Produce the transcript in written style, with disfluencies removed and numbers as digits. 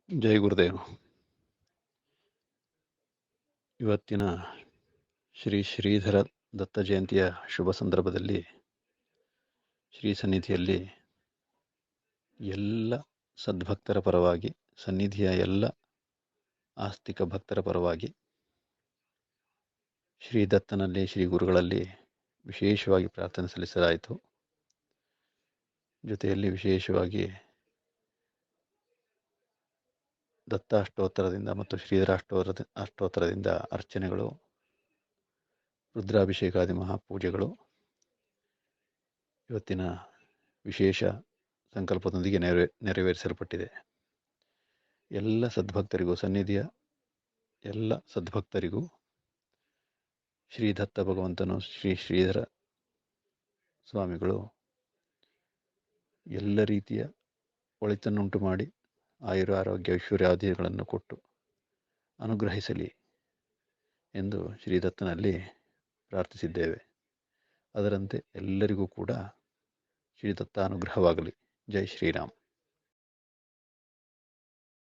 ಜೈ ಗುರುದೇವ್. ಇವತ್ತಿನ ಶ್ರೀ ಶ್ರೀಧರ ದತ್ತ ಜಯಂತಿಯ ಶುಭ ಸಂದರ್ಭದಲ್ಲಿ ಶ್ರೀ ಸನ್ನಿಧಿಯಲ್ಲಿ ಎಲ್ಲ ಸದ್ಭಕ್ತರ ಪರವಾಗಿ, ಸನ್ನಿಧಿಯ ಎಲ್ಲ ಆಸ್ತಿಕ ಭಕ್ತರ ಪರವಾಗಿ ಶ್ರೀ ದತ್ತನಲ್ಲಿ, ಶ್ರೀ ಗುರುಗಳಲ್ಲಿ ವಿಶೇಷವಾಗಿ ಪ್ರಾರ್ಥನೆ ಸಲ್ಲಿಸಲಾಯಿತು. ಜೊತೆಯಲ್ಲಿ ವಿಶೇಷವಾಗಿ ದತ್ತ ಅಷ್ಟೋತ್ತರದಿಂದ ಮತ್ತು ಶ್ರೀಧರ ಅಷ್ಟೋತ್ತರದಿಂದ ಅರ್ಚನೆಗಳು, ರುದ್ರಾಭಿಷೇಕಾದಿ ಮಹಾಪೂಜೆಗಳು ಇವತ್ತಿನ ವಿಶೇಷ ಸಂಕಲ್ಪದೊಂದಿಗೆ ನೆರವೇರಿಸಲ್ಪಟ್ಟಿದೆ. ಎಲ್ಲ ಸದ್ಭಕ್ತರಿಗೂ, ಸನ್ನಿಧಿಯ ಎಲ್ಲ ಸದ್ಭಕ್ತರಿಗೂ ಶ್ರೀ ದತ್ತ ಭಗವಂತನು, ಶ್ರೀ ಶ್ರೀಧರ ಸ್ವಾಮಿಗಳು ಎಲ್ಲ ರೀತಿಯ ಒಳಿತನ್ನುಂಟು ಮಾಡಿ ಆಯುರಾರೋಗ್ಯ ಐಶ್ವರ್ಯಾದಿಗಳನ್ನು ಕೊಟ್ಟು ಅನುಗ್ರಹಿಸಲಿ ಎಂದು ಶ್ರೀದತ್ತನಲ್ಲಿ ಪ್ರಾರ್ಥಿಸಿದ್ದೇವೆ. ಅದರಂತೆ ಎಲ್ಲರಿಗೂ ಕೂಡ ಶ್ರೀದತ್ತ ಅನುಗ್ರಹವಾಗಲಿ. ಜೈ ಶ್ರೀರಾಮ್.